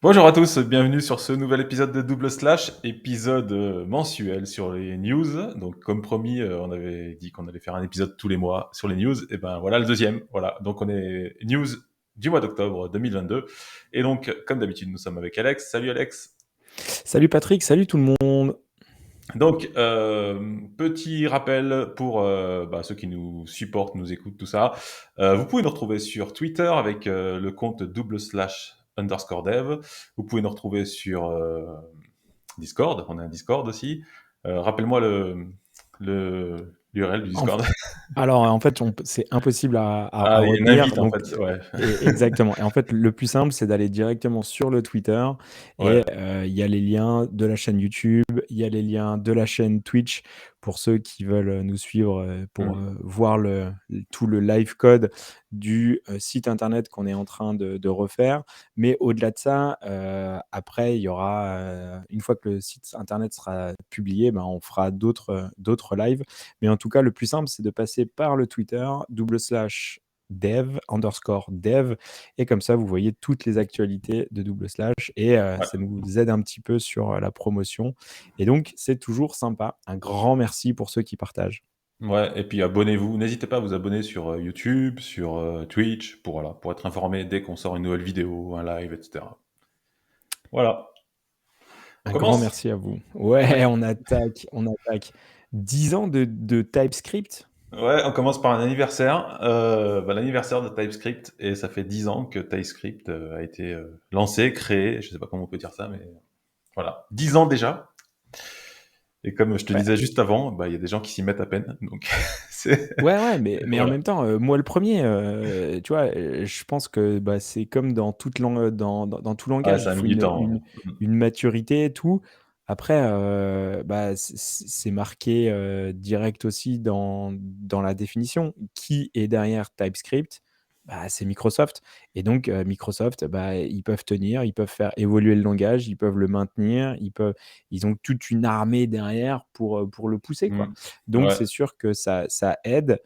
Bonjour à tous, bienvenue sur ce nouvel épisode de Double Slash, épisode mensuel sur les news. Donc, comme promis, on avait dit qu'on allait faire un épisode tous les mois sur les news. Et ben voilà le deuxième. Voilà, donc on est news du mois d'octobre 2022. Et donc, comme d'habitude, nous sommes avec Alex. Salut Alex. Salut Patrick, salut tout le monde. Donc, petit rappel pour ceux qui nous supportent, nous écoutent, tout ça. Vous pouvez nous retrouver sur Twitter avec le compte double slash underscore dev. Vous pouvez nous retrouver sur Discord. On a un Discord aussi. Rappelle-moi l'URL du En f- Discord. Alors en fait, c'est impossible à Ah, il y a une retenir. invite en Donc fait. Ouais. exactement. Et en fait, le plus simple, c'est d'aller directement sur le Twitter et Ouais. il y a les liens de la chaîne YouTube, il y a les liens de la chaîne Twitch pour ceux qui veulent nous suivre pour Mm. voir tout le live code du site internet qu'on est en train de refaire. Mais au-delà de ça, après, il y aura, une fois que le site internet sera publié, ben, on fera d'autres lives. Mais en tout cas, le plus simple, c'est de passer par le Twitter, /dev_dev. Et comme ça, vous voyez toutes les actualités de double slash et Ouais. ça nous aide un petit peu sur la promotion. Et donc, c'est toujours sympa. Un grand merci pour ceux qui partagent. Ouais, et puis abonnez-vous. N'hésitez pas à vous abonner sur YouTube, sur Twitch, pour être informé dès qu'on sort une nouvelle vidéo, un live, etc. Voilà. On Un grand commence? merci à vous. Ouais. Ouais, on attaque. 10 ans de TypeScript. Ouais, on commence par un anniversaire, l'anniversaire de TypeScript, et ça fait 10 ans que TypeScript a été lancé, créé, je sais pas comment on peut dire ça, mais voilà, 10 ans déjà. Et comme je te Ouais. disais juste avant, il y a des gens qui s'y mettent à peine, donc c'est Ouais, ouais, mais en voilà. même temps, moi le premier, tu vois, je pense que bah, c'est comme dans dans tout Ouais, langage, ça il a mis faut du temps. Ouais. une maturité et tout. Après, bah, c'est marqué direct aussi dans la définition. Qui est derrière TypeScript? Bah, c'est Microsoft. Et donc, Microsoft, bah, ils peuvent tenir, ils peuvent faire évoluer le langage, ils peuvent le maintenir, ils ont toute une armée derrière pour le pousser, quoi. Mm. Donc, Ouais, c'est sûr que ça aide.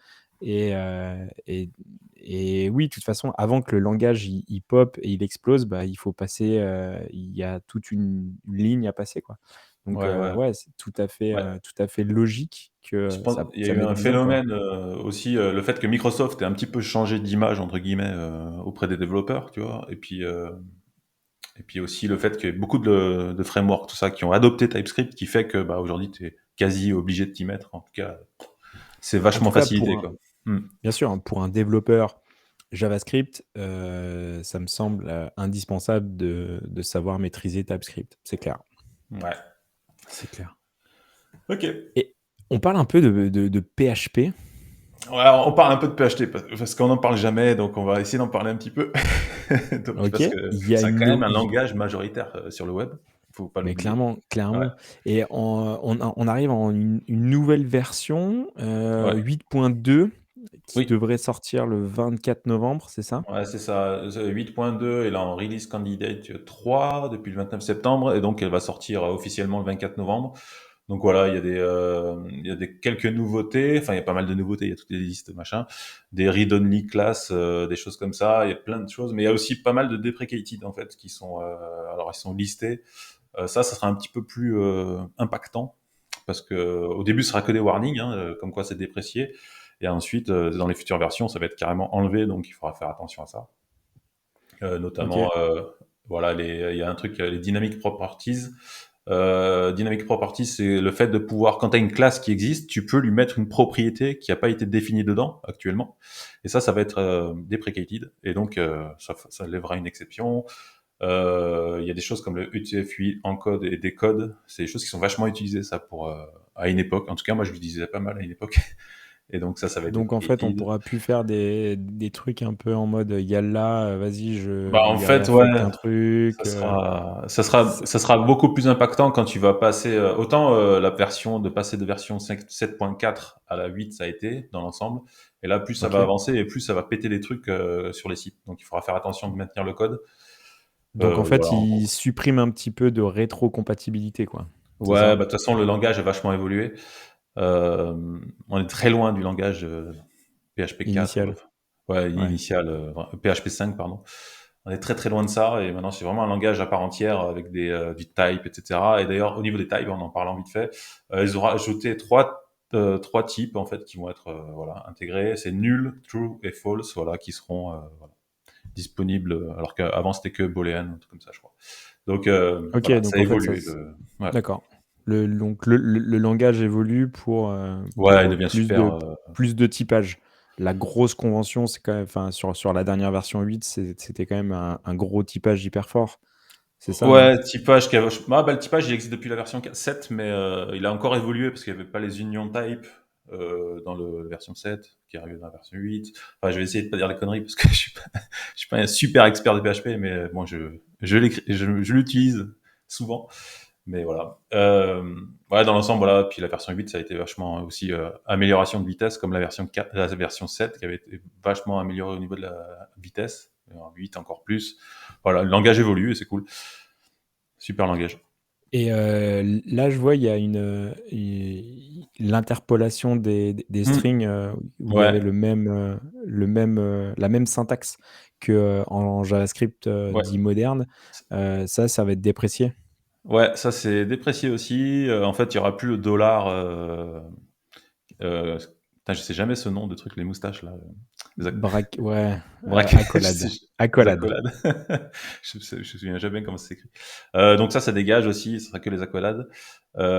Et, euh, et, et oui, de toute façon, avant que le langage il pop et il explose, bah, il faut passer, il y a toute une ligne à passer, quoi. Donc, ouais, ouais, ouais, c'est ouais. tout à fait logique Je que pense il y a ça eu mette un 10 ans, quoi. phénomène aussi, le fait que Microsoft ait un petit peu changé d'image entre guillemets auprès des développeurs, tu vois, et puis aussi le fait qu'il y ait beaucoup de frameworks, tout ça, qui ont adopté TypeScript, qui fait que aujourd'hui, tu es quasi obligé de t'y mettre. En tout cas, c'est En vachement tout cas, facilité, quoi. Hmm. bien sûr, hein, pour un développeur JavaScript, ça me semble indispensable de savoir maîtriser TypeScript. C'est clair. Ouais. C'est clair. Ok. Et on parle un peu de PHP. Ouais, on parle un peu de PHP parce qu'on n'en parle jamais, donc on va essayer d'en parler un petit peu. Donc, Ok, parce que il y a c'est une, quand même no- un il- langage majoritaire sur le web. Faut pas mais l'oublier. clairement, Ouais. clairement. Et on arrive en une nouvelle version Ouais. 8.2 qui Oui. devrait sortir le 24 novembre, c'est ça? Ouais, c'est ça. 8.2 est là en release candidate 3 depuis le 29 septembre et donc elle va sortir officiellement le 24 novembre. Donc voilà, il y a des quelques nouveautés. Enfin, il y a pas mal de nouveautés. Il y a toutes les listes, machin, des read-only class, des choses comme ça. Il y a plein de choses, mais il y a aussi pas mal de deprecated en fait qui sont, alors ils sont listés. Ça sera un petit peu plus impactant parce que au début, ce sera que des warnings, hein, comme quoi c'est déprécié. Et ensuite, dans les futures versions, ça va être carrément enlevé, donc il faudra faire attention à ça. Ok. Notamment, voilà, il y a un truc, les dynamic properties. Dynamic properties, c'est le fait de pouvoir, quand tu as une classe qui existe, tu peux lui mettre une propriété qui n'a pas été définie dedans actuellement. Et ça va être deprecated. Et donc, ça lèvera une exception. Il y a des choses comme le UTF-8 encode et décode. C'est des choses qui sont vachement utilisées, ça, à une époque. En tout cas, moi, je l'utilisais pas mal à une époque. Et donc, ça va être Donc en fait, on deprecated. pourra plus faire des trucs un peu en mode yalla, vas-y, En il fait, réaffecte ouais, un truc. Ça- ça sera beaucoup plus impactant quand tu vas passer, autant la version de passer de version 7.4 à la 8, ça a été dans l'ensemble. Et là, plus ça va ok. avancer et plus ça va péter des trucs sur les sites. Donc, il faudra faire attention de maintenir le code. Donc en fait, Voilà, en il gros. supprime un petit peu de rétrocompatibilité, quoi. C'est Ouais, ça? de toute façon, le langage a vachement évolué. On est très loin du langage PHP 4, Initial. ouais, Ouais. initial, PHP 5, pardon. On est très très loin de ça et maintenant c'est vraiment un langage à part entière avec du type, etc. Et d'ailleurs au niveau des types, en parlant vite fait, ils ont ajouté trois types en fait qui vont être voilà intégrés. C'est nul, true et false, voilà, qui seront voilà, disponibles alors qu'avant c'était que boolean, un truc comme ça, je crois. Donc Ok, voilà, ça donc en fait, évolue. Ouais, d'accord. Donc le langage évolue ouais, il pour devient super. plus de typage. La grosse convention, c'est quand même, enfin, sur la dernière version 8, c'était quand même un gros typage hyper fort. C'est ça, non? Ouais, typage qui le typage, il existe depuis la version 7, mais il a encore évolué parce qu'il n'y avait pas les union type dans la version 7, qui arrive dans la version 8. Enfin, je vais essayer de pas dire la connerie parce que je suis pas un super expert de PHP, mais bon, je l'utilise souvent. Mais voilà. Ouais, dans l'ensemble, voilà. Puis la version 8, ça a été vachement aussi amélioration de vitesse, comme la version 4, la version 7, qui avait été vachement améliorée au niveau de la vitesse. En 8 encore plus. Voilà, le langage évolue et c'est cool. Super langage. Et là, je vois, il y a l'interpolation des Hmm. strings où il y Ouais, avait la même syntaxe que en JavaScript ouais. dit moderne. Ça va être déprécié. Ouais, ça c'est déprécié aussi. En fait, il y aura plus le dollar. Euh, putain, je sais jamais ce nom de truc, les moustaches là. Les Ouais, je accolade. sais- les Accolade. accolades. Je me souviens jamais comment ça s'écrit. Donc ça dégage aussi. Ce sera que les accolades.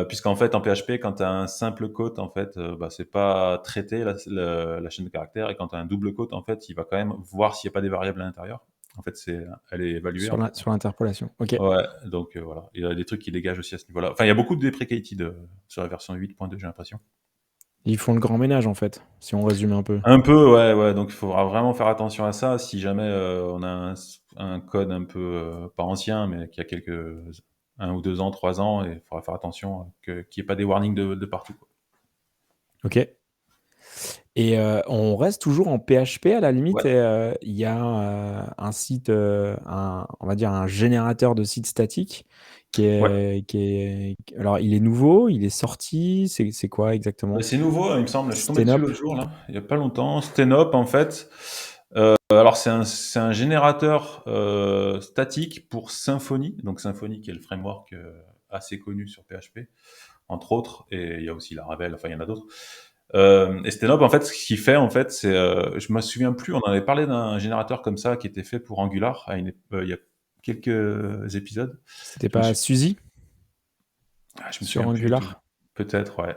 Puisqu'en fait, en PHP, quand tu as un simple quote, en fait, bah, c'est pas traité la chaîne de caractères. Et quand tu as un double quote, en fait, il va quand même voir s'il n'y a pas des variables à l'intérieur. En fait, elle est évaluée en fait. Sur l'interpolation. Ok. Ouais, donc voilà, il y a des trucs qui dégagent aussi à ce niveau-là. Enfin, il y a beaucoup de deprecated sur la version 8.2, j'ai l'impression. Ils font le grand ménage, en fait, si on résume un peu. Un peu, ouais, ouais, donc il faudra vraiment faire attention à ça. Si jamais on a un code un peu, pas ancien, mais qui a un ou 2 ans, 3 ans, et il faudra faire attention qu'il n'y ait pas des warnings de partout, quoi. Ok. Et on reste toujours en PHP à la limite. Ouais, Et il y a un site, on va dire un générateur de site statique ouais. Alors, il est nouveau, il est sorti, c'est quoi exactement? C'est nouveau, il me semble. Je suis tombé dessus Stenop? l'autre jour, là, il y a pas longtemps. Stenop, en fait. Alors c'est un générateur statique pour Symfony. Donc Symfony qui est le framework assez connu sur PHP, entre autres. Et il y a aussi Laravel, enfin il y en a d'autres. Et Stenop, en fait, ce qu'il fait, en fait, c'est, je me souviens plus, on avait parlé d'un générateur comme ça qui était fait pour Angular il y a quelques épisodes. C'était Je me pas suis Suzy je me sur souviens plus du tout. Angular? Peut-être, ouais.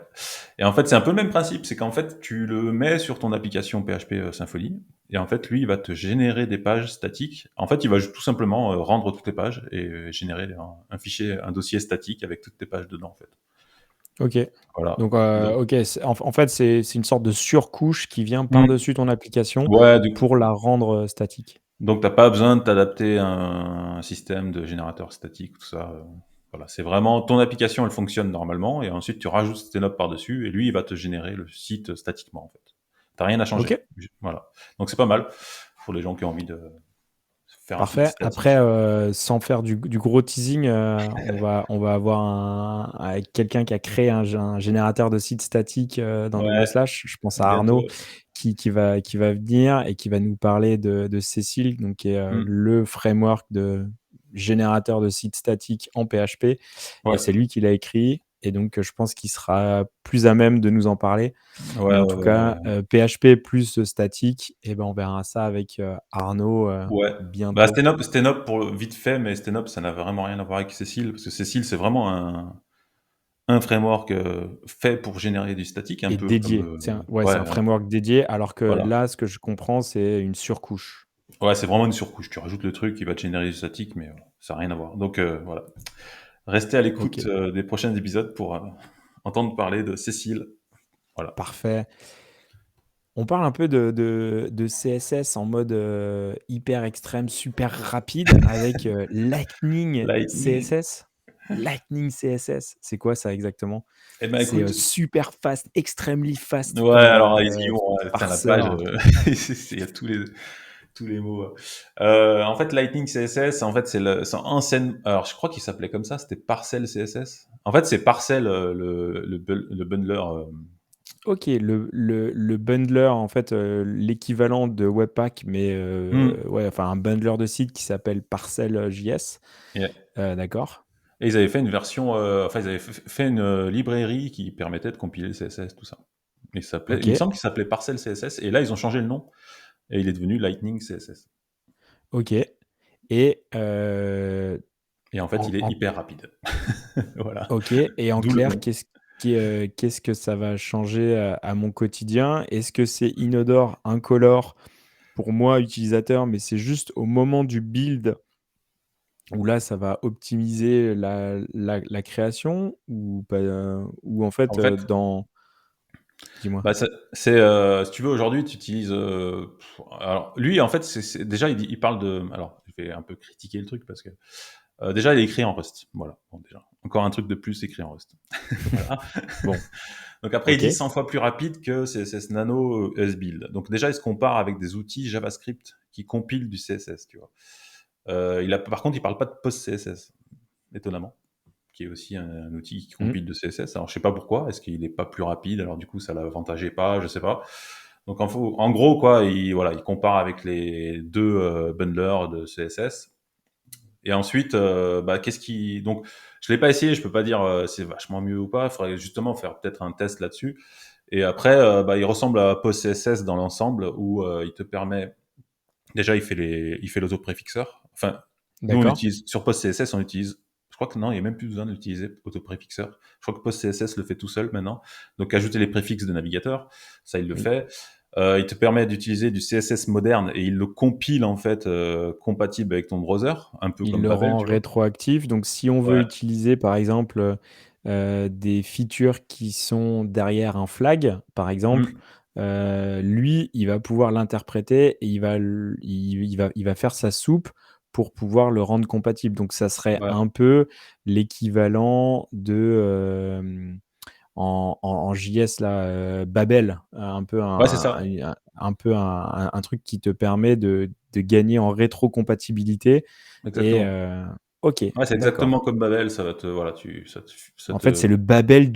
Et en fait, c'est un peu le même principe, c'est qu'en fait, tu le mets sur ton application PHP Symfony, et en fait, lui, il va te générer des pages statiques. En fait, il va tout simplement rendre toutes les pages et générer un fichier, un dossier statique avec toutes tes pages dedans, en fait. Ok. Voilà. Donc, Donc, ok, en fait, c'est une sorte de surcouche qui vient hmm. par-dessus ton application Ouais, pour la rendre statique. donc t'as pas besoin de t'adapter à un système de générateur statique, tout ça. Voilà, c'est vraiment ton application, elle fonctionne normalement, et ensuite tu rajoutes tes notes par-dessus, et lui, il va te générer le site statiquement, en fait. T'as rien à changer. Ok. Voilà. Donc c'est pas mal pour les gens qui ont envie de faire un site Parfait. Après, statique. sans faire du gros teasing, on va avoir avec quelqu'un qui a créé un générateur de site statique dans Double Ouais, Slash. Je pense à bientôt. Arnaud qui va venir et qui va nous parler de Cécile, donc qui est Hmm. le framework de générateur de site statique en PHP. Et Ouais. c'est lui qui l'a écrit. Et donc, je pense qu'il sera plus à même de nous en parler. Ouais, Mais en ouais, tout ouais, cas, PHP plus statique, et ben on verra ça avec Arnaud ouais. Bah, bientôt. Stenop pour vite fait, mais Stenop, ça n'a vraiment rien à voir avec Cécile, parce que Cécile, c'est vraiment un framework fait pour générer du statique, un Et peu comme, dédié. Ouais, c'est ouais, un framework dédié, alors que voilà. là, ce que je comprends, c'est une surcouche. Ouais, c'est vraiment une surcouche. Tu rajoutes le truc, il va te générer du statique, mais ça n'a rien à voir. Donc voilà. Restez à l'écoute OK, des prochains épisodes pour entendre parler de Cécile. Voilà. parfait. On parle un peu de CSS en mode, hyper extrême, super rapide avec, Lightning Lightning. CSS. Lightning CSS, c'est quoi ça exactement? Eh ben C'est, écoute, super fast, extremely fast ouais, comme, alors ils y vont, putain, la page, parseur. il y a tous les mots. En fait, Lightning CSS, en fait, c'est ancienne. Alors, je crois qu'il s'appelait comme ça. C'était Parcel CSS. En fait, c'est Parcel le bundler OK, le bundler, en fait, l'équivalent de Webpack, mais Mmh. ouais, enfin un bundler de site qui s'appelle Parcel.js. Yeah. D'accord. Et ils avaient fait une version, enfin ils avaient fait une librairie qui permettait de compiler le CSS, tout ça. Il me OK, semble qu'il s'appelait Parcel CSS, et là ils ont changé le nom et il est devenu Lightning CSS. OK et Et en fait, en il est en hyper rapide. Voilà. OK et en D'où le clair, nom. qu'est-ce que ça va changer à mon quotidien? Est-ce que c'est inodore, incolore pour moi utilisateur, mais c'est juste au moment du build où là, ça va optimiser la création ou pas, ou en fait, En fait, dans dis-moi? bah, si tu veux, aujourd'hui, tu utilises, alors lui, en fait, déjà, il parle de, alors, je vais un peu critiquer le truc parce que, déjà, il est écrit en Rust. Voilà, bon, déjà. Encore un truc de plus écrit en Rust. Voilà. Bon, Donc après, il OK, dit 100 fois plus rapide que CSS Nano S-Build. Donc déjà, il se compare avec des outils JavaScript qui compilent du CSS, tu vois. Par contre, il parle pas de PostCSS, étonnamment, qui est aussi un outil qui mmh, compile de CSS. Alors je sais pas pourquoi, est-ce qu'il est pas plus rapide, alors du coup ça l'avantageait pas, je sais pas. Donc en gros quoi, il compare avec les deux bundlers de CSS. Et ensuite, bah, donc je l'ai pas essayé, je peux pas dire c'est vachement mieux ou pas. Il faudrait justement faire peut-être un test là-dessus. Et après, bah, il ressemble à PostCSS dans l'ensemble où il te permet, déjà il fait l'autopréfixeur. Enfin, nous on d'accord, utilise sur PostCSS, on utilise. Je crois que non, il n'y a même plus besoin d'utiliser autopréfixeur. Je crois que PostCSS le fait tout seul maintenant. Donc ajouter les préfixes de navigateur, ça il le oui. fait. Il te permet d'utiliser du CSS moderne et il le compile en fait compatible avec ton browser, un peu Il comme le Babel, rend tu vois. rétroactif, donc si on veut Ouais. utiliser, par exemple, des features qui sont derrière un flag, par exemple, Mm. lui, il va pouvoir l'interpréter et il va faire sa soupe pour pouvoir le rendre compatible. Donc ça serait Ouais. un peu l'équivalent de, en JS là, Babel, un peu Ouais, c'est ça. un truc qui te permet de gagner en rétrocompatibilité et Exactement. OK, Ouais, c'est exactement d'accord. comme Babel, ça va te, voilà, ça En fait, te. c'est le Babel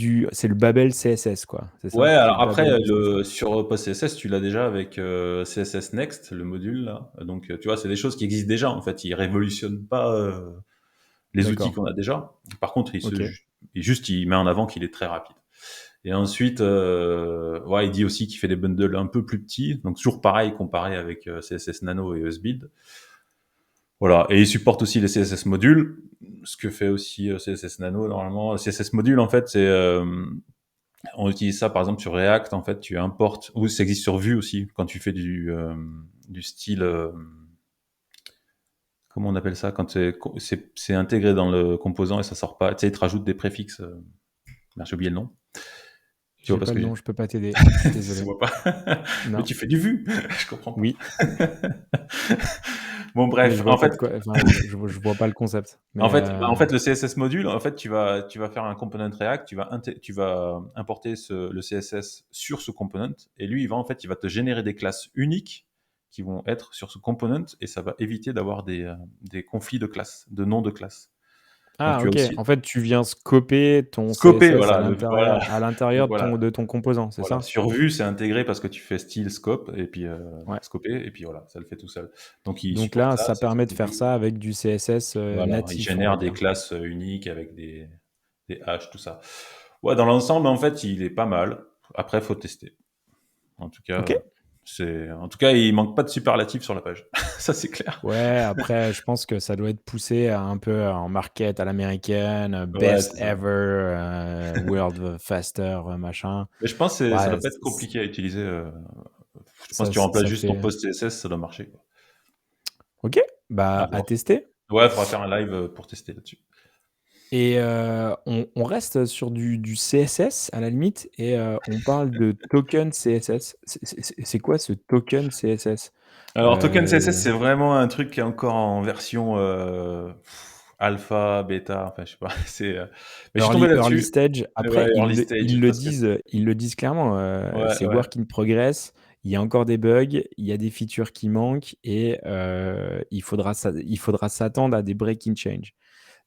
CSS quoi, c'est Ouais, ça? C'est le alors après, Babel du CSS. sur PostCSS, tu l'as déjà avec CSS Next, le module là. Donc, tu vois, c'est des choses qui existent déjà. En fait, ils révolutionnent pas les outils D'accord, qu'on a déjà. Par contre, OK. il met en avant qu'il est très rapide. Et ensuite, ouais, il dit aussi qu'il fait des bundles un peu plus petits, donc toujours pareil comparé avec CSS Nano et ESBuild. Voilà, et il supporte aussi les CSS modules, ce que fait aussi CSS Nano normalement. CSS module, en fait, on utilise ça par exemple sur React. En fait, tu importes, ou ça existe sur Vue aussi, quand tu fais du style, comment on appelle ça, quand c'est intégré dans le composant et ça sort pas. Tu sais, il te rajoute des préfixes. Merde, j'ai oublié le nom. Tu vois J'ai pas ce pas que le je nom, dis. je peux pas t'aider, je suis Je désolé. vois pas. Mais Non, tu fais du Vue. Je comprends pas. oui, Bon, mais bref, je vois pas de quoi enfin, je vois pas le concept, mais en fait, le CSS module, en fait, tu vas faire un component React, tu vas importer le CSS sur ce component, et lui, il va te générer des classes uniques qui vont être sur ce component, et ça va éviter d'avoir des conflits de classes, de noms de classes. Donc, ah tu as OK, aussi en fait, tu viens scoper ton scoper, CSS voilà, voilà. à Donc l'intérieur voilà, de ton composant, c'est voilà. ça? Sur Vue, c'est intégré parce que tu fais style scope, et puis Ouais. scoper, et puis voilà, ça le fait tout seul. Donc, il Donc supporte là, ça, ça CSS permet de faire module. ça avec du CSS, Voilà, il natif, on va génère des dire. classes uniques avec des hashes, tout ça. Ouais, dans l'ensemble, en fait, il est pas mal. Après, faut tester. En tout OK. cas, il manque pas de superlatifs sur la page. Ça, c'est clair. Ouais, après, je pense que ça doit être poussé à un peu en market à l'américaine, Ouais, best c'est ça. ever, world faster, machin. Mais je pense que ça Ouais, doit pas être compliqué à utiliser. Je pense ça que tu remplaces ça juste ton fait post CSS, ça doit marcher, quoi. OK, À bah, à voir. tester Ouais, faudra faire un live pour tester là-dessus. et on reste sur du CSS à la limite et on parle de token CSS. C'est quoi ce token CSS? Alors, Token CSS, Heu, c'est vraiment un truc qui est encore en version alpha, bêta, enfin, je sais pas. Mais je suis tombé early là-dessus. stage, après Ouais, early stage, parce que ils le disent clairement, ouais, c'est ouais, work in progress. Il y a encore des bugs, il y a des features qui manquent et il faudra s'attendre à des breaking change.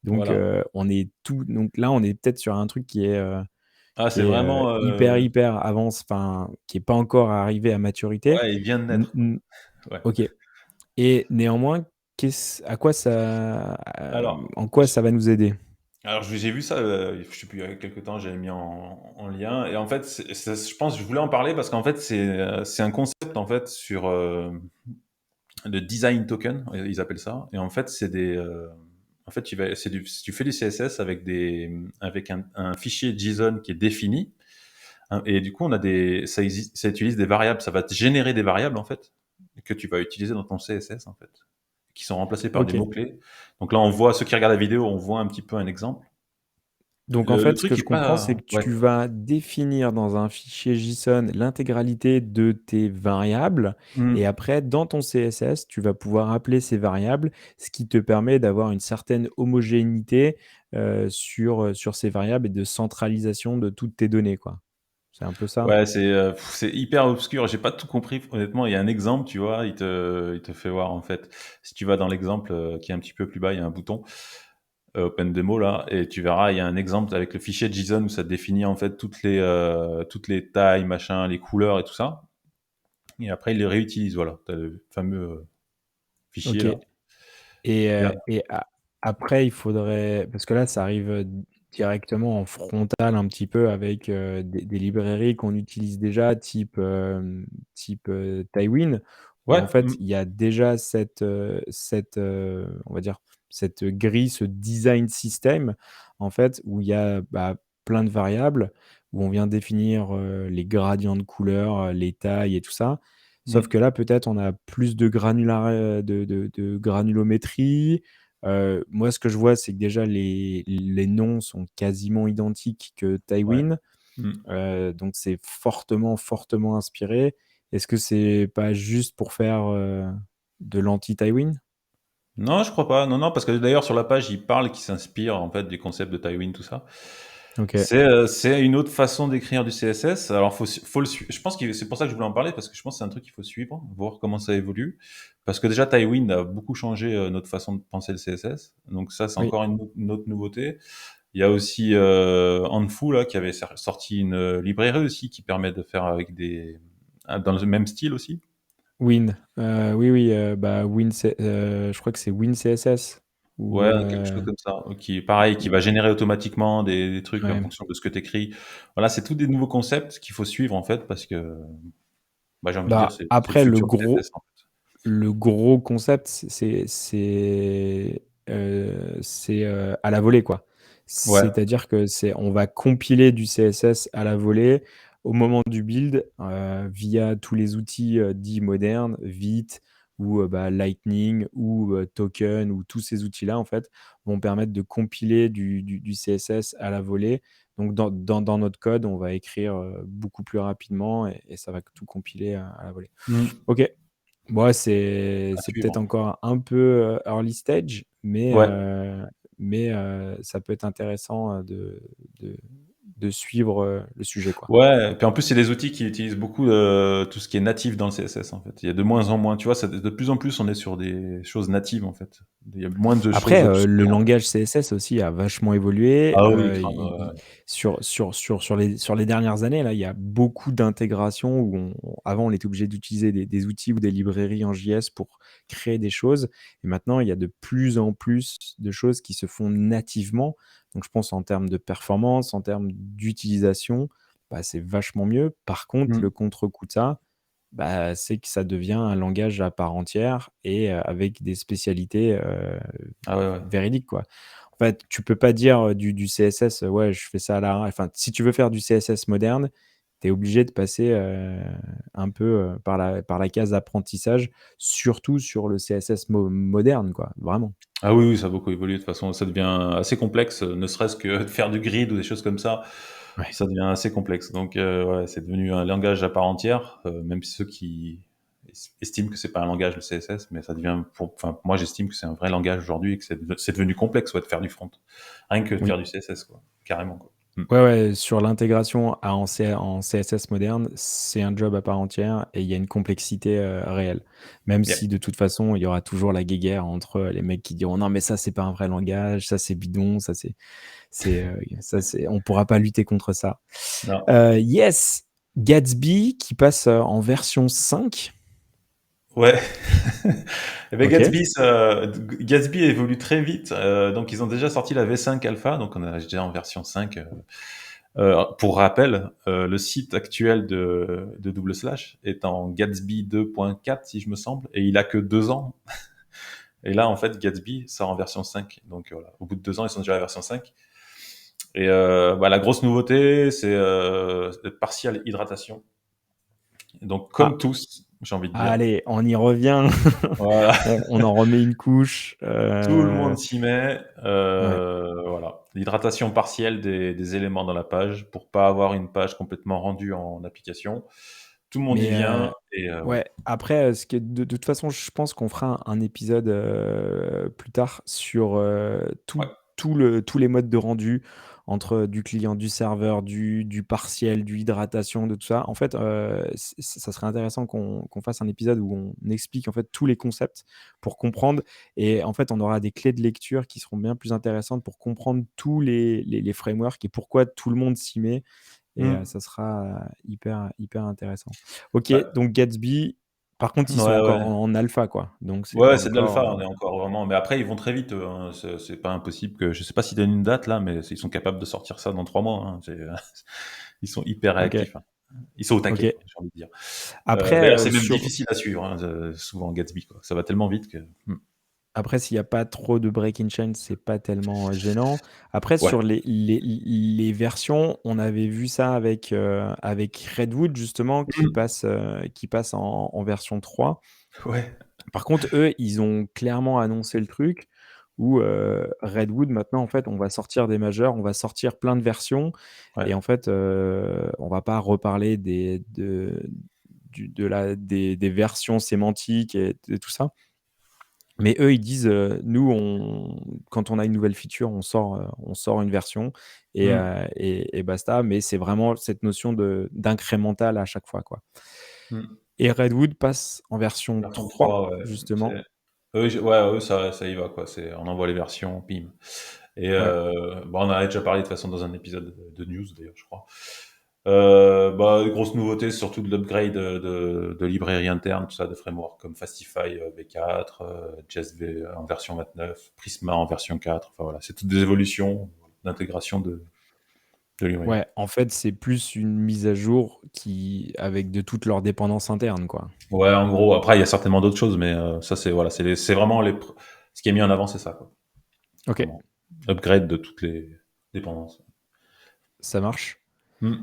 Donc voilà. on est tout donc là, on est peut-être sur un truc qui est, Ah, qui c'est est vraiment, hyper avance, enfin, qui est pas encore arrivé à maturité. ouais, il vient de naître, quoi. Ouais. Ok. Et néanmoins, à quoi ça, Alors, en quoi ça va nous aider? Alors j'ai vu ça, je sais plus, il y a quelque temps, j'avais mis en lien et en fait, je pense, je voulais en parler parce qu'en fait, c'est un concept, en fait, sur, le design token, ils appellent ça et en fait, en fait, tu fais du CSS avec avec un fichier JSON qui est défini, hein, et du coup, ça utilise des variables, ça va te générer des variables, en fait, que tu vas utiliser dans ton CSS, en fait, qui sont remplacées par des Ok. mots-clés. Donc là, on voit, ceux qui regardent la vidéo, on voit un petit peu un exemple. Donc en Le fait, ce que truc je est comprends, c'est pas que ouais. tu vas définir dans un fichier JSON l'intégralité de tes variables et Mmh. après, dans ton CSS, tu vas pouvoir appeler ces variables, ce qui te permet d'avoir une certaine homogénéité sur ces variables et de centralisation de toutes tes données, quoi. C'est un peu ça? Ouais, c'est hyper obscur, j'ai pas tout compris honnêtement. Il y a un exemple, tu vois? Il te fait voir en fait. Si tu vas dans l'exemple, qui est un petit peu plus bas, il y a un bouton, Open Demo là et tu verras, il y a un exemple avec le fichier JSON où ça te définit en fait toutes les tailles, machin, les couleurs et tout ça et après il les réutilise, voilà. Tu as le fameux, fichier OK. là Après, il faudrait, parce que là, ça arrive, directement en frontal un petit peu avec, des librairies qu'on utilise déjà type, Tailwind, où ouais, en fait, il y a déjà on va dire, cette grille, ce design system, en fait, où il y a, bah, plein de variables, où on vient définir, les gradients de couleurs, les tailles et tout ça. Sauf mmh, que là, peut-être, on a plus de granulométrie. Moi, ce que je vois, c'est que déjà les noms sont quasiment identiques que ouais, Tailwind, mmh. donc c'est fortement, fortement inspiré. Est-ce que c'est pas juste pour faire, de l'anti-Tailwind? Non, je crois pas. Non, non, parce que d'ailleurs sur la page, il parle qu'il s'inspire en fait du concept de Tailwind, tout ça. OK. C'est une autre façon d'écrire du CSS. Alors faut le suivre. Je pense que c'est pour ça que je voulais en parler parce que je pense que c'est un truc qu'il faut suivre, voir comment ça évolue. Parce que déjà Tailwind a beaucoup changé notre façon de penser le CSS. Donc ça, c'est Oui. encore une autre nouveauté. Il y a aussi Anfu là qui avait sorti une librairie aussi qui permet de faire avec dans le même style aussi. Win. Oui, oui, bah, je crois que c'est WinCSS ou, Ouais, quelque chose comme ça, qui pareil, qui ou va générer automatiquement des trucs en ouais. fonction de ce que tu écris. Voilà, c'est tous des nouveaux concepts qu'il faut suivre en fait parce que, bah, j'ai envie de dire, Bah, c'est le après futur du CSS en fait. le gros concept, à la volée, quoi. Ouais, C'est-à-dire que on va compiler du CSS à la volée au moment du build, via tous les outils, dits modernes, Vite ou, bah, Lightning ou, Token ou tous ces outils-là, en fait, vont permettre de compiler du CSS à la volée. Donc dans notre code, on va écrire, beaucoup plus rapidement et ça va tout compiler à la volée. mmh, OK. Ouais, c'est à c'est peut-être suivre. encore un peu, early stage, Ouais. ça peut être intéressant, de de suivre, le sujet, quoi. Ouais, et puis en plus, c'est des outils qui utilisent beaucoup, tout ce qui est natif dans le CSS en fait. Il y a de moins en moins, tu vois? De plus en plus, on est sur des choses natives en fait. Il y a moins de choses Après, le obscures. langage CSS aussi a vachement évolué, Ah oui, il sur les dernières années, là, il y a beaucoup d'intégration où avant, on était obligé d'utiliser des outils ou des librairies en JS pour créer des choses et maintenant, il y a de plus en plus de choses qui se font nativement. Donc je pense en termes de performance, en termes d'utilisation, bah, c'est vachement mieux. Par contre, mmh. le contre-coup de ça, bah, c'est que ça devient un langage à part entière et avec des spécialités, Ah ouais, ouais. véridiques, quoi. En fait, tu peux pas dire, du CSS, «Ouais, je fais ça à la» enfin, si tu veux faire du CSS moderne, tu es obligé de passer, un peu, par la case apprentissage, surtout sur le CSS moderne, quoi, vraiment. Ah oui, oui, ça a beaucoup évolué de toute façon, ça devient assez complexe, ne serait-ce que de faire du grid ou des choses comme Ouais. ça devient assez complexe. Donc ouais, c'est devenu un langage à part entière, même ceux qui estiment que c'est pas un langage le CSS, mais ça devient enfin moi j'estime que c'est un vrai langage aujourd'hui et que c'est devenu complexe, ouais, de faire du front. Rien que de Oui. faire du CSS quoi, carrément quoi. Mmh. Ouais, ouais, sur l'intégration en CSS moderne, c'est un job à part entière et il y a une complexité, réelle. Même Yeah. si de toute façon, il y aura toujours la guéguerre entre, les mecs qui diront: «Non mais ça, c'est pas un vrai langage, ça c'est bidon, ça c'est on pourra pas lutter contre ça». Non. Yes, Gatsby qui passe, en version 5. Ouais. Et ben OK. Gatsby évolue très vite. Donc ils ont déjà sorti la V5 Alpha, donc on est déjà en version 5. Pour rappel, le site actuel de Double Slash est en Gatsby 2.4, si je me semble, et il a que 2 ans. Et là, en fait, Gatsby sort en version 5. Donc voilà, au bout de 2 ans, ils sont déjà à la version 5. Et la grosse nouveauté, c'est partielle hydratation. Donc Ah, comme tous, j'ai envie de dire. allez, on y revient. Voilà. On en remet une couche, Tout le monde s'y met. ouais. Voilà. L'hydratation partielle des éléments dans la page pour pas avoir une page complètement rendue en application. Tout le monde y Mais vient et ouais. ouais, après, ce que de toute façon, je pense qu'on fera un épisode, plus tard sur, Ouais. tous les modes de rendu entre du client, du serveur, du partiel, du hydratation, de tout ça. En fait, ça serait intéressant qu'on fasse un épisode où on explique, en fait, tous les concepts pour comprendre et en fait, on aura des clés de lecture qui seront bien plus intéressantes pour comprendre tous les frameworks et pourquoi tout le monde s'y met et Mmh. ça sera, hyper intéressant. OK, Bah, donc Gatsby, par contre, ils sont ouais, encore ouais. en alpha, quoi, donc c'est pas Ouais, c'est de encore, l'alpha, on est encore vraiment mais après ils vont très vite, eux, hein. C'est pas impossible que je sais pas s'ils donnent une date là, mais ils sont capables de sortir ça dans 3 mois, hein. Ils sont hyper OK, réactifs, hein. Ils sont au taquet, OK. quoi, j'ai envie de dire. Après, D'ailleurs, c'est même difficile à suivre, hein, souvent Gatsby, quoi. Ça va tellement vite que après s'il y a pas trop de break in chain, c'est pas tellement, gênant. Après ouais. sur les versions, on avait vu ça avec Redwood justement Mmh. qui passe en version 3. Ouais, Par contre, eux, ils ont clairement annoncé le truc où, Redwood maintenant, en fait, on va sortir des majeurs, on va sortir plein de versions ouais. et en fait, on va pas reparler des versions sémantiques et de tout ça. Mais eux, ils disent, nous, quand on a une nouvelle feature, on sort une version Mmh. et basta. Mais c'est vraiment cette notion d'incrémental à chaque fois, quoi. Mmh. Et Redwood passe en version Version 3 3, ouais, justement. eux, ça y va, quoi. On envoie les versions, bim. Et Ouais. on en avait déjà parlé de toute façon dans un épisode de news d'ailleurs, je crois. Grosse nouveauté, c'est surtout de l'upgrade de librairies internes, tout ça, de frameworks comme Fastify V4, Jest V en version 29, Prisma en version 4. Enfin voilà, c'est toutes des évolutions d'intégration de librairies. Ouais, en fait, c'est plus une mise à jour avec de toutes leurs dépendances internes, quoi. Ouais, en gros, après, il y a certainement d'autres choses, mais ça, c'est voilà, c'est vraiment ce qui est mis en avant, c'est ça, quoi. OK, Vraiment. Upgrade de toutes les dépendances. ça marche. Hmm.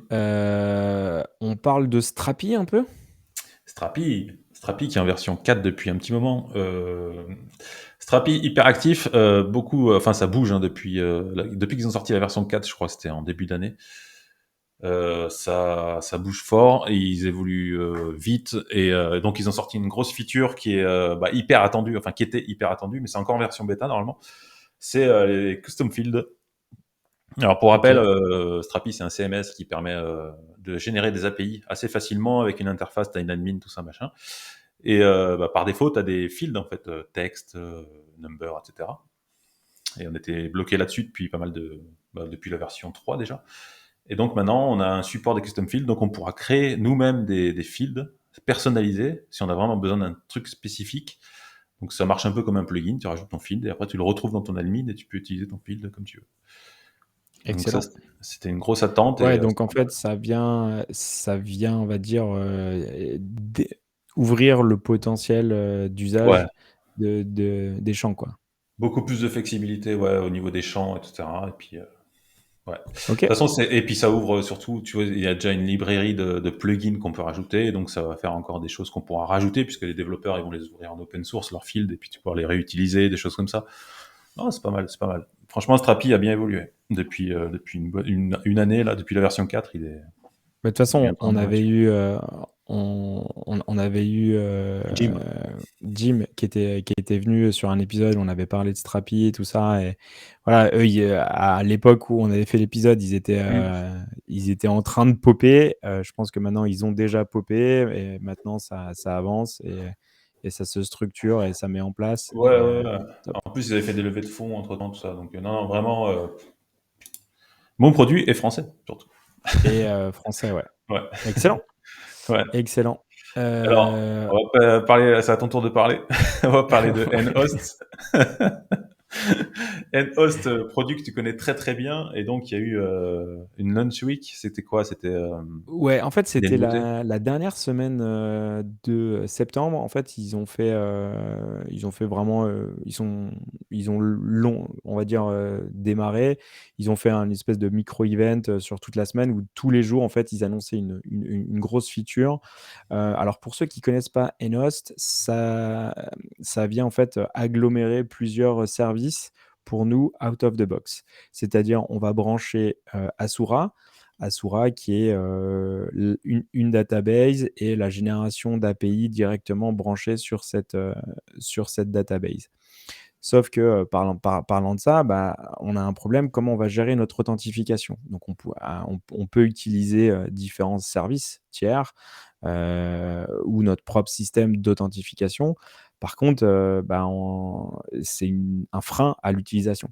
On parle de Strapi un peu? Strapi qui est en version 4 depuis un petit moment. Strapi hyper actif, beaucoup, enfin ça bouge hein, depuis qu'ils ont sorti la version 4, je crois que c'était en début d'année. Ça bouge fort et ils évoluent vite et donc ils ont sorti une grosse feature qui est hyper attendue, enfin qui était hyper attendue, mais c'est encore en version bêta normalement. C'est les custom fields. Alors pour rappel, OK. Strapi c'est un CMS qui permet de générer des API assez facilement avec une interface, t'as une admin, tout ça machin. Et par défaut, tu as des fields en fait, texte, number, etc. Et on était bloqué là-dessus depuis pas mal depuis la version 3 déjà. Et donc maintenant, on a un support des custom fields, donc on pourra créer nous-mêmes des fields personnalisés si on a vraiment besoin d'un truc spécifique. Donc ça marche un peu comme un plugin, tu rajoutes ton field et après tu le retrouves dans ton admin et tu peux utiliser ton field comme tu veux. Donc ça, Excellent. c'était une grosse attente et Ouais, donc en c'est pas fait, ça vient, on va dire, ouvrir le potentiel, mal. Ouais, d'usage des champs, quoi. beaucoup plus de flexibilité ouais, au niveau des champs, etc. Et puis ouais. De toute OK, façon, et puis ça ouvre surtout, tu vois, il y a déjà une librairie de plugins qu'on peut rajouter, et donc ça va faire encore des choses qu'on pourra rajouter, puisque les développeurs, ils vont les ouvrir en open source, leur field, et puis tu pourras les réutiliser, des choses comme ça. Non, c'est pas mal, c'est pas mal. Franchement, Strapi a bien évolué depuis une année, là, depuis la version 4, il est bah, de toute bien façon, en avant là-dessus. on avait eu Jim. Jim qui était venu sur un épisode où on avait parlé de Strapi et tout ça. Et voilà, eux, à l'époque où on avait fait l'épisode, Mm. ils étaient en train de popper. Je pense que maintenant, ils ont déjà popé et maintenant, ça avance et ça se structure et ça met en place. Ouais, Et ouais, ouais. top. En plus, ils avaient fait des levées de fonds entre-temps, tout ça. Donc, non, non, vraiment, mon produit est français, surtout. Et français, ouais. Ouais, Excellent, ouais. excellent. Alors, Euh, on va parler, c'est à ton tour de parler. On va parler de nHost. nHost, produit que tu connais très très bien. Et donc, il y a eu une launch week. C'était quoi? C'était Ouais, en fait, des c'était nouveautés? la dernière semaine de septembre. En fait, ils ont fait vraiment, ils ont long, on va dire, démarré. Ils ont fait un espèce de micro-event sur toute la semaine où tous les jours, en fait, ils annonçaient une grosse feature. Alors, pour ceux qui connaissent pas Enost, ça vient en fait agglomérer plusieurs services pour nous out of the box. C'est-à-dire, on va brancher Asura qui est une database et la génération d'API directement branchée sur cette database. Sauf que parlant de ça, bah, on a un problème, comment on va gérer notre authentification. Donc on peut utiliser différents services tiers ou notre propre système d'authentification. Par contre, bah, c'est un frein à l'utilisation.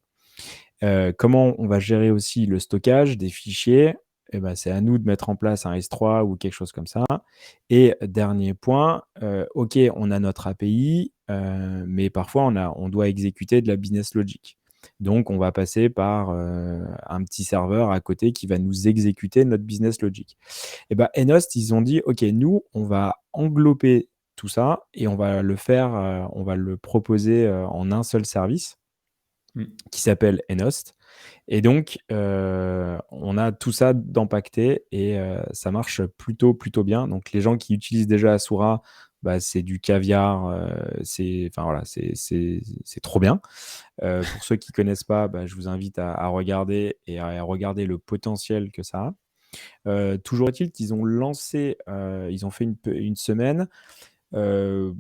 Comment on va gérer aussi le stockage des fichiers? Eh ben, c'est à nous de mettre en place un S3 ou quelque chose comme ça. Et dernier point, OK, on a notre API, mais parfois on doit exécuter de la business logic. Donc on va passer par, un petit serveur à côté qui va nous exécuter notre business logic. Et ben, Enost, ils ont dit: «OK, nous, on va englober tout ça et on va le faire, on va le proposer, en un seul service Mm. qui s'appelle Enost». Et donc, on a tout ça d'empaqueté et ça marche plutôt bien. Donc les gens qui utilisent déjà Asura, bah, c'est du caviar, enfin voilà, c'est trop bien. Pour ceux qui connaissent pas, bah, je vous invite à regarder et à regarder le potentiel que ça a. Toujours est-il qu'ils ont lancé, ils ont fait une semaine. Heu,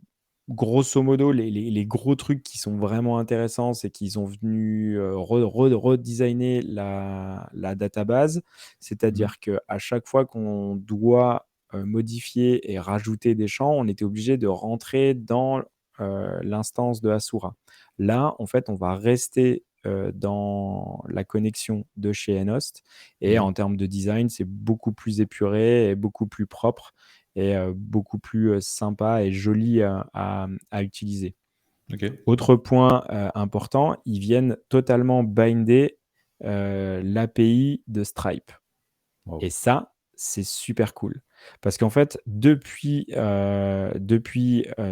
Grosso modo, les gros trucs qui sont vraiment intéressants, c'est qu'ils sont venus, redesigner la database. Mm. C'est-à-dire qu'à chaque fois qu'on doit, modifier et rajouter des champs, on était obligé de rentrer dans, l'instance de Asura. Là, en fait, on va rester, dans la connexion de chez Enost et Mhm. en termes de design, c'est beaucoup plus épuré et beaucoup plus propre et beaucoup plus sympa et joli à utiliser. Ok. Autre point important, ils viennent totalement binder l'API de Stripe. Et Wow. ça, c'est super cool. Parce qu'en fait, depuis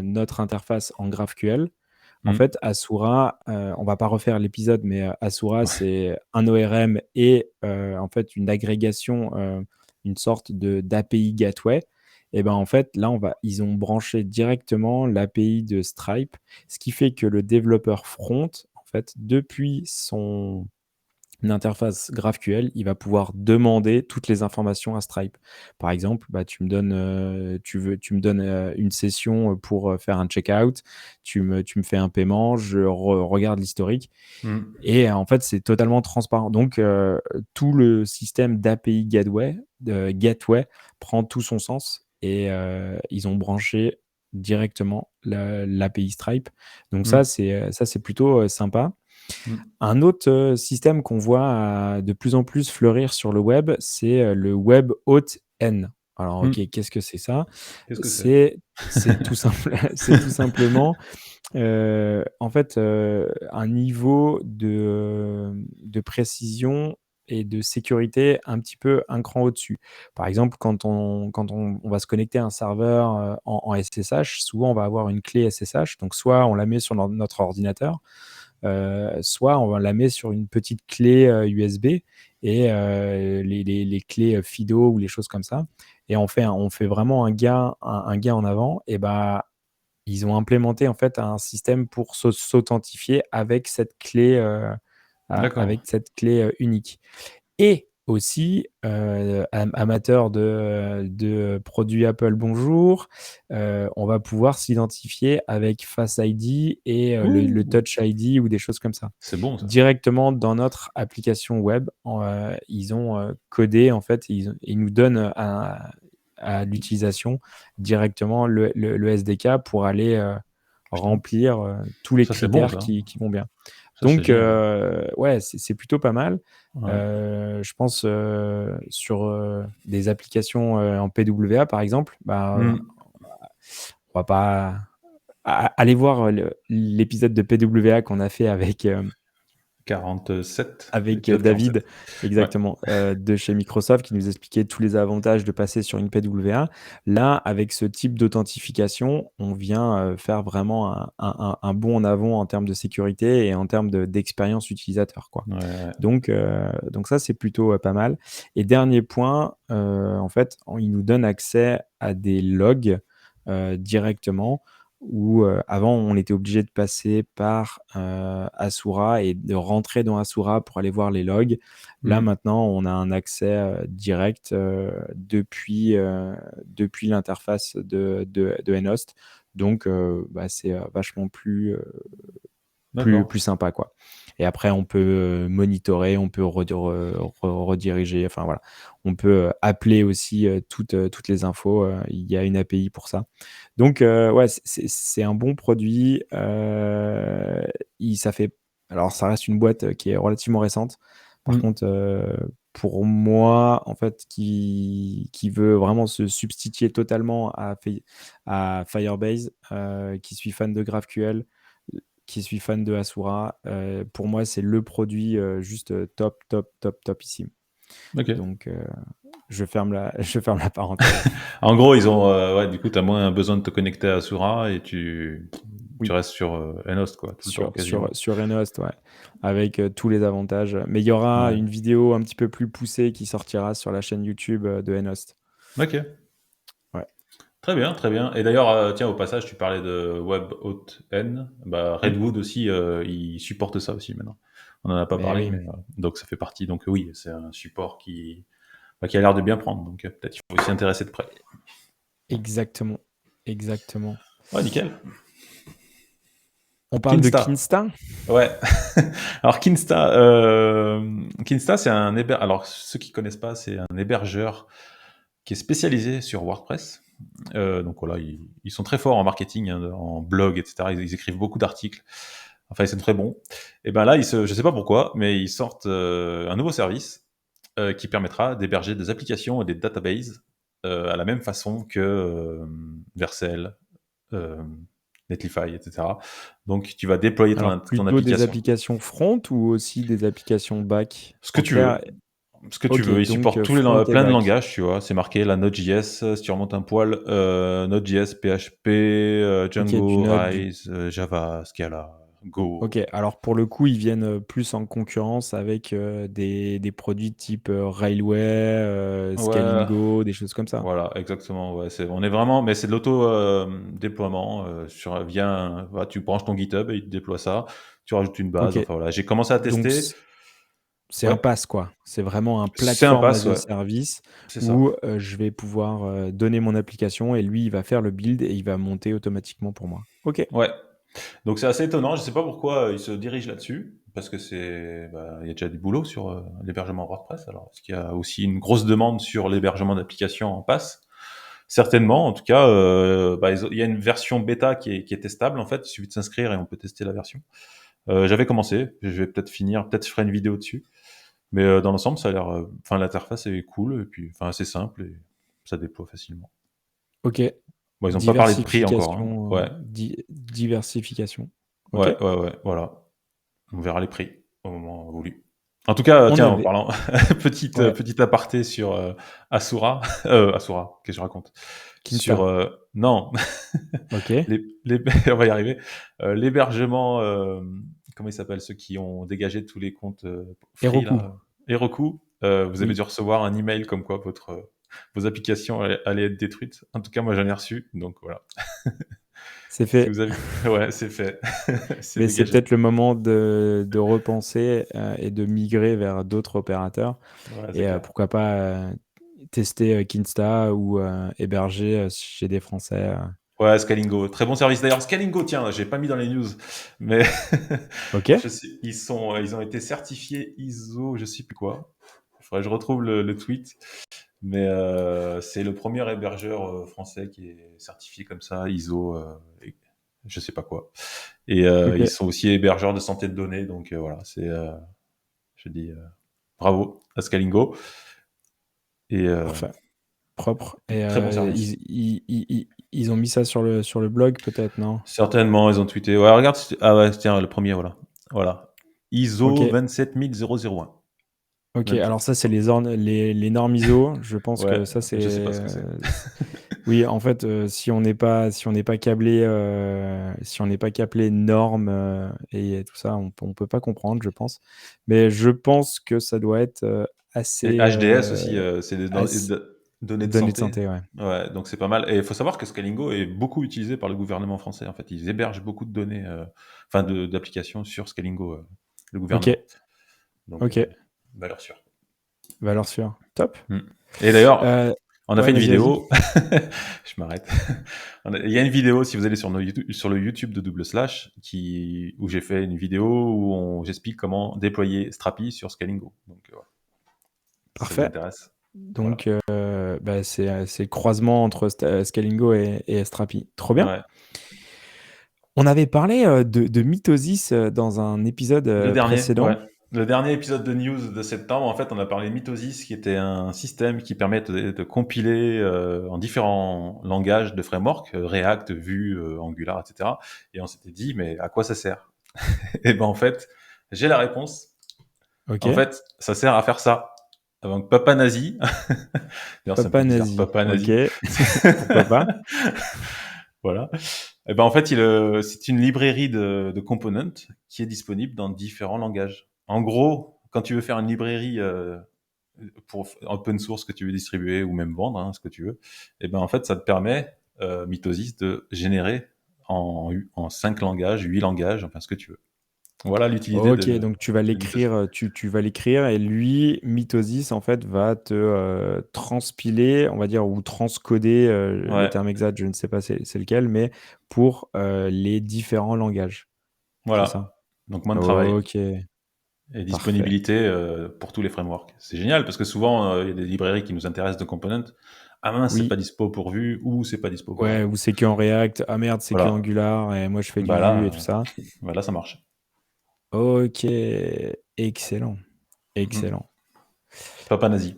notre interface en GraphQL, en Mm. fait, Asura, on va pas refaire l'épisode, mais Asura, c'est un ORM et en fait une agrégation, une sorte d'API gateway. Et ben en fait, là, ils ont branché directement l'API de Stripe, ce qui fait que le développeur front, en fait, depuis son interface GraphQL, il va pouvoir demander toutes les informations à Stripe. Par exemple, bah, tu me donnes une session pour faire un checkout, tu me fais un paiement, je regarde l'historique Mm. et en fait, c'est totalement transparent. Donc, tout le système d'API gateway prend tout son sens et ils ont branché directement l'API Stripe. Donc Mm. ça, c'est plutôt sympa. Mm. Un autre, système qu'on voit, de plus en plus fleurir sur le web, c'est, le web N. Alors OK, Mm. qu'est-ce que c'est ça? Qu'est-ce que c'est? C'est c'est tout simple c'est tout simplement, en fait, un niveau de précision et de sécurité un petit peu un cran au-dessus. Par exemple, quand on va se connecter à un serveur, en SSH, souvent on va avoir une clé SSH, donc soit on la met sur notre ordinateur, soit on la met sur une petite clé USB et les clés FIDO ou les choses comme ça. Et on fait vraiment un gain en avant. Et bah, ils ont implémenté en fait un système pour s'authentifier avec cette clé D'accord. unique. Et aussi, amateur de produits Apple, bonjour. On va pouvoir s'identifier avec Face ID et le Ouh! Touch ID ou des choses comme ça. C'est bon ça. Directement dans notre application web, ils ont codé, en fait, ils nous donnent à l'utilisation directement le SDK pour aller Putain, remplir tous les ça c'est bon critères ça. qui vont bien. Ça c'est Donc, génial. ouais, c'est plutôt pas mal. Ouais. Je pense sur des applications en PWA, par exemple, bah, Mmh. on va pas aller voir l'épisode de PWA qu'on a fait avec L'épisode 47. David, Ouais. exactement, de chez Microsoft, qui nous expliquait tous les avantages de passer sur une PWA. Là, avec ce type d'authentification, on vient faire vraiment un bond en avant en termes de sécurité et en termes d'expérience utilisateur, quoi. Ouais, ouais. Donc ça, c'est plutôt pas mal. Et dernier point, en fait, il nous donne accès à des logs directement où avant on était obligé de passer par Asura et de rentrer dans Asura pour aller voir les logs. Là Mmh. maintenant, on a un accès direct depuis l'interface de Nhost. Donc bah, c'est vachement D'accord. plus sympa, quoi. Et après, on peut monitorer, on peut rediriger, enfin voilà. On peut appeler aussi toutes les infos. Il y a une API pour ça. Donc, ouais, c'est un bon produit. Ça fait. Alors, ça reste une boîte qui est relativement récente. Par Mmh. contre, pour moi, en fait, qui veut vraiment se substituer totalement à Firebase, qui suis fan de GraphQL, qui suis fan de Asura, pour moi, c'est le produit juste top, top, top, topissime. OK. Donc, je ferme la parenthèse. En gros, ils ont, ouais, du coup, tu as moins besoin de te connecter à Asura et tu Oui, restes sur, Nhost, quoi, tout le temps, quasiment. sur Renost, ouais, avec tous les avantages. Mais il y aura Ouais. une vidéo un petit peu plus poussée qui sortira sur la chaîne YouTube de Renost. OK. Ouais. Très bien, très bien. Et d'ailleurs, tiens, au passage, tu parlais de WebAuthn. Bah, Oui, Redwood aussi, il supporte ça aussi maintenant. On en a pas mais parlé, oui, mais donc ça fait partie. Donc oui, c'est un support qui a l'air de bien prendre. Donc peut-être qu'il faut s'y intéresser de près. exactement, exactement. Ouais, nickel. On parle de Kinsta. Kinsta? Ouais. Alors Kinsta, c'est un hébergeur. Alors ceux qui connaissent pas, c'est un hébergeur qui est spécialisé sur WordPress. Donc voilà, ils sont très forts en marketing, hein, en blog, etc. Ils écrivent beaucoup d'articles. Enfin, ils sont très bons. Et ben là, je sais pas pourquoi, mais ils sortent un nouveau service qui permettra d'héberger des applications et des databases à la même façon que Vercel, euh, Netlify, etc. Donc, tu vas déployer Alors, ton plutôt des application. applications front ou aussi des applications back? Ce que En tu veux. clair, Ce que tu ok, veux. Il donc supporte front et plein de back. langages, tu vois. C'est marqué la Node.js, si tu remontes un poil, Node.js, PHP, Ok, du Django, Node, Rise, Java, Scala, Ok, Go. alors pour le coup, ils viennent plus en concurrence avec des produits type Railway, Ouais, Scalingo, des choses comme ça. voilà, exactement. Ouais, on est vraiment, mais c'est de l'auto déploiement voilà, tu branches ton GitHub et il te déploie ça. Tu rajoutes une base. Ok, Enfin voilà, j'ai commencé à donc tester. c'est un Ouais, pass, quoi. C'est vraiment un c'est un plateforme pass, as a ouais, service c'est ça. où je vais pouvoir donner mon application et lui, il va faire le build et il va monter automatiquement pour moi. Ok. Ouais. Donc c'est assez étonnant. Je sais pas pourquoi il se dirige là-dessus, parce que il y a déjà du boulot sur l'hébergement WordPress. Alors est-ce qu'il y a aussi une grosse demande sur l'hébergement d'applications en pass? Certainement. En tout cas, il y a une version bêta qui est testable en fait. Il suffit de s'inscrire et on peut tester la version. J'avais commencé. Je vais peut-être finir. Peut-être je ferai une vidéo dessus. Mais dans l'ensemble, ça a l'air. Enfin, l'interface est cool et puis, enfin, c'est simple et ça déploie facilement. Ok. Bon, ils ont pas parlé de prix encore, hein. Diversification. Ouais, Diversification. Ok. ouais, ouais, ouais. Voilà. On verra les prix au moment voulu. En tout cas, On tiens, en avait. parlant, Ouais. petit aparté sur Asura, Asura, qu'est-ce que je raconte? Sur Kinsta. non, Ok. on va y arriver. L'hébergement, comment ils s'appellent ceux qui ont dégagé tous les comptes free Heroku. là, Heroku. Vous avez Oui. dû recevoir un email comme quoi vos applications allaient être détruites. En tout cas, moi j'en ai reçu, donc voilà. C'est Si fait. vous avez ouais, c'est fait. C'est Mais c'est dégagé. peut-être le moment de repenser, et de migrer vers d'autres opérateurs Ouais, c'est et clair. pourquoi pas, tester, Kinsta ou héberger, chez des Français. Ouais, Scalingo, très bon service. D'ailleurs, Scalingo, tiens, j'ai pas mis dans les news, mais OK, ils ont été certifiés ISO, je sais plus quoi. Il faudrait que je retrouve le tweet, mais c'est le premier hébergeur français qui est certifié comme ça, ISO, je sais pas quoi. Et ils OK, sont aussi hébergeurs de santé de données, donc voilà, je dis bravo à Scalingo et parfait, propre et très bon service. ils ont mis ça sur le blog peut-être, non? Certainement, ils ont tweeté. Ouais, regarde, ah ouais, tiens, le premier, voilà. Voilà. ISO OK, 27001. OK, Même alors chose. ça, c'est les normes ISO. Je pense Ouais, que ça, je sais pas ce que c'est. oui, en fait, si on n'est pas câblé, si on n'est pas câblé normes, et tout ça, on peut pas comprendre, je pense. Mais je pense que ça doit être, Et assez, HDS aussi, c'est des ass données de données de santé. santé, ouais. Ouais, donc c'est pas mal. Et il faut savoir que Scalingo est beaucoup utilisé par le gouvernement français. En fait, ils hébergent beaucoup de données, enfin d'applications sur Scalingo, le OK, gouvernement. Donc, OK, valeur sûre. valeur sûre. Top. Mm. Et d'ailleurs, Heu, on a fait ouais, une vas-y, vas-y. vidéo. Je m'arrête. Il y a une vidéo, si vous allez sur le YouTube de Double Slash, où j'ai fait une vidéo où j'explique comment déployer Strapi sur Scalingo. Donc, voilà, si ça vous Parfait. intéresse. Voilà. Donc, bah, c'est le croisement entre Scalingo et Strapi. Trop bien. Ouais. On avait parlé, de Mitosis, dans un épisode, Le dernier, ouais. précédent. Le dernier épisode de news de septembre, en fait, on a parlé de Mitosis, qui était un système qui permet de compiler en différents langages de framework, React, Vue, Angular, etc. Et on s'était dit, mais à quoi ça sert? Et ben en fait, j'ai la réponse. En OK. fait, ça sert à faire ça. Donc Papa Nazi, d'ailleurs c'est un peu Papa bizarre, nazi. Papa OK. Nazi. Pourquoi pas? Voilà. Et ben en fait, c'est une librairie de components qui est disponible dans différents langages. En gros, quand tu veux faire une librairie pour open source que tu veux distribuer ou même vendre, hein, ce que tu veux, et ben en fait, ça te permet, Mitosis, de générer en 5 langages, 8 langages, enfin ce que tu veux. Voilà l'utilité OK, donc tu vas de Mitosis. l'écrire, tu vas l'écrire et lui, Mitosis, en fait, va te, transpiler, on va dire, ou transcoder, le Ouais, terme exact, je ne sais pas c'est lequel, mais pour, les différents langages. C'est ça? voilà. Donc moins de travail. OK, Et parfait. disponibilité pour tous les frameworks. C'est génial parce que souvent, il y a des librairies qui nous intéressent de components. Ah mince, c'est pas Oui, dispo pour Vue ou c'est pas dispo ouais, pour. ou c'est que en React. Ah merde, c'est que Voilà. Angular et moi je fais du Bah Vue et là, tout ça. bah là, ça marche. OK, excellent, Mhm. excellent. Papa nazi.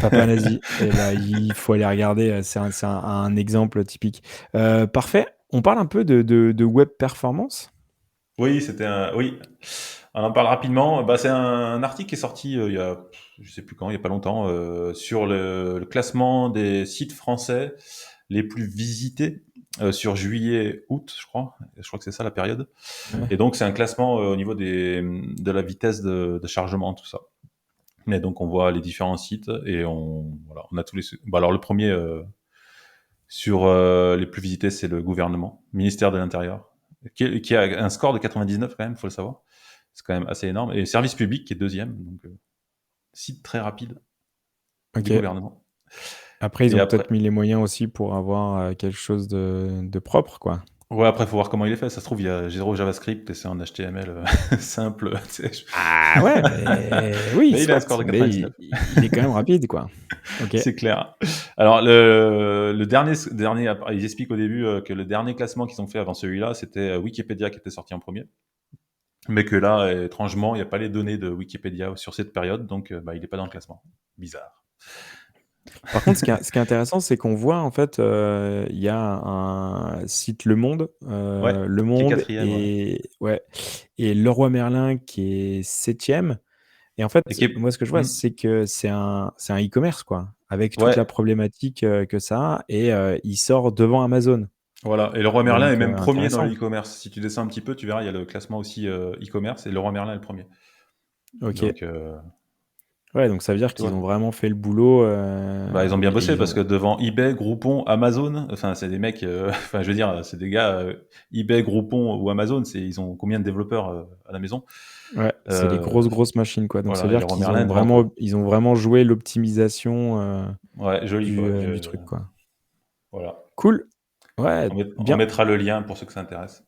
Papa nazi et bah, il faut aller regarder, c'est un exemple typique. Parfait. On parle un peu de web performance? Oui, oui. On en parle rapidement. Bah, c'est un article qui est sorti il y a, je sais plus quand, il y a pas longtemps, sur le classement des sites français les plus visités sur juillet-août, je crois. Je crois que c'est ça la période. Ouais. Et donc, c'est un classement au niveau de la vitesse de chargement, tout ça. Et donc, on voit les différents sites et voilà, on a tous les. Bah, alors, le premier sur les plus visités, c'est le gouvernement, ministère de l'Intérieur, qui a un score de 99 quand même, faut le savoir. C'est quand même assez énorme. Et service public qui est deuxième, donc site très rapide du OK. gouvernement. Après, ils Et ont après, peut-être mis les moyens aussi pour avoir, quelque chose de propre, quoi. ouais, après, faut voir comment il est fait. Ça se trouve, il y a zéro JavaScript et c'est en HTML simple. Tu sais. Ah ouais, mais oui, Mais il a un score soit, de mais 99. il est quand même rapide, quoi. OK. C'est clair. Alors, le dernier, ils expliquent au début que le dernier classement qu'ils ont fait avant celui-là, c'était Wikipédia qui était sorti en premier. Mais que là, étrangement, il n'y a pas les données de Wikipédia sur cette période, donc bah, il n'est pas dans le classement. Bizarre. Par contre, ce qui est intéressant, c'est qu'on voit en fait, il y a un site Ouais, Le qui est Monde quatrième, ouais. et ouais et Leroy Merlin qui est septième. Et en Et fait, qui est... moi, ce que je vois, Hmm. c'est que c'est un e-commerce, quoi, avec toute Ouais, la problématique, que ça a et il sort devant Amazon. voilà. Et le Roi Merlin est Donc même premier dans le intéressant. e-commerce. Si tu descends un petit peu, tu verras, il y a le classement aussi e-commerce et le Roi Merlin est le premier. OK. Donc, Ouais, donc ça veut dire tu qu'ils ont vois? vraiment fait le boulot, Bah, ils ont bien et bossé ils parce ont que devant eBay, Groupon, Amazon, enfin, c'est des mecs, enfin, je veux dire, c'est des gars, eBay, Groupon ou Amazon, ils ont combien de développeurs à la maison? ouais, c'est les Euh, grosses machines, quoi. Donc ça veut voilà, dire Leroy Merlin devant quoi. ils ont vraiment joué l'optimisation, Ouais, joli quoi. du truc, quoi. Voilà. Cool. Ouais, On bien, mettra le lien pour ceux que ça intéresse.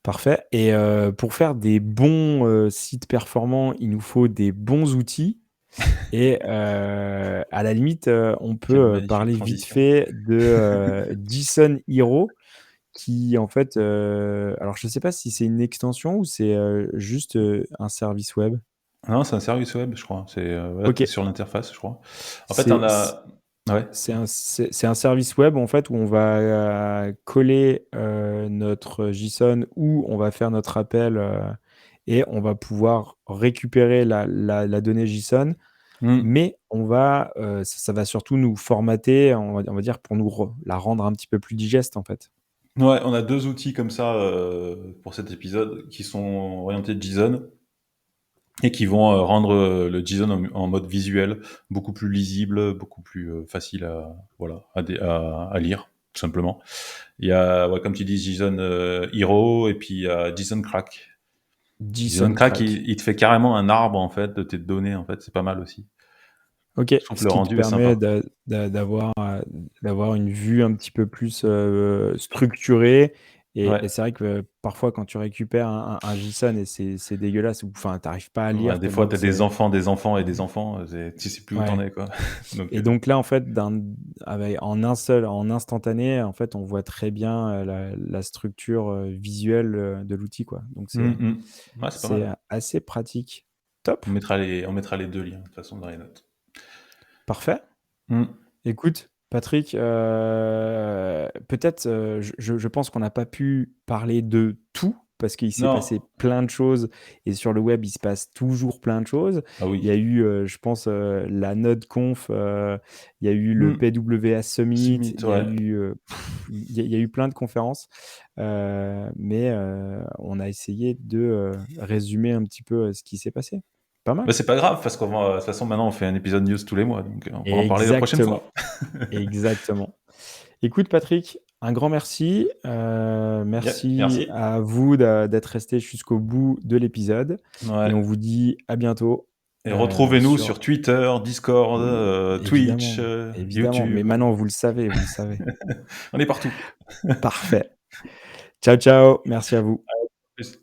parfait. Et pour faire des bons, sites performants, il nous faut des bons outils. Et à la limite, on Quelle peut, magnifique parler vite transition. fait de, JSON Hero qui en fait, alors je sais pas si c'est une extension ou c'est, juste, un service web? Non, c'est un service web, je crois. Voilà, OK. tu sur l'interface, je crois. En fait, on C'est a ouais. c'est un service web en fait où on va, coller, notre JSON, où on va faire notre appel, et on va pouvoir récupérer la donnée JSON, Mmh. mais ça va surtout nous formater, on va dire pour la rendre un petit peu plus digeste en fait. Ouais, on a 2 outils comme ça, pour cet épisode qui sont orientés JSON et qui vont, rendre, le JSON en mode visuel, beaucoup plus lisible, beaucoup plus, facile à voilà, à lire, tout simplement. Il y a, ouais, comme tu dis, JSON, Hero et puis il y a JSON Crack. JSON JSON Crack, Crack. il te fait carrément un arbre, en fait, de tes données, en fait, c'est pas mal aussi. OK, Je trouve que ce le qui te rendu est permet sympa. d'avoir une vue un petit peu plus, structurée, et Ouais. c'est vrai que parfois quand tu récupères un JSON et c'est dégueulasse, ou enfin tu arrives pas à Ouais, lire des fois, tellement tu que as des c'est enfants, des enfants et des enfants, tu sais plus où t'en ouais. es, quoi. Donc, Et donc là en fait en instantané, en fait on voit très bien, la structure, visuelle, de l'outil, quoi. Donc Ouais, c'est pas c'est mal. assez pratique. Top, On mettra les 2 liens, de toute façon, dans les notes. parfait. Mmh. Écoute, Patrick, peut-être, je pense qu'on n'a pas pu parler de tout parce qu'il s'est Non. passé plein de choses, et sur le web, il se passe toujours plein de choses. Ah Il y a oui. eu, je pense, la NodeConf, il y a eu le Mmh. PWA Summit, Summit, il y a ouais. eu, il y a eu plein de conférences, mais on a essayé de, résumer un petit peu, ce qui s'est passé. Pas mal? Bah, c'est pas grave parce de toute façon, maintenant, on fait un épisode news tous les mois, donc on pourra en parler la prochaine Exactement, fois. exactement. Écoute Patrick, un grand merci, merci Merci. à vous d'être restés jusqu'au bout de l'épisode, et Ouais. on vous dit à bientôt, Et retrouvez-nous sur sur Twitter, Discord, Twitch, évidemment, évidemment, mais YouTube. maintenant vous le savez. On est partout. Parfait. Ciao, ciao, merci à vous. Plus.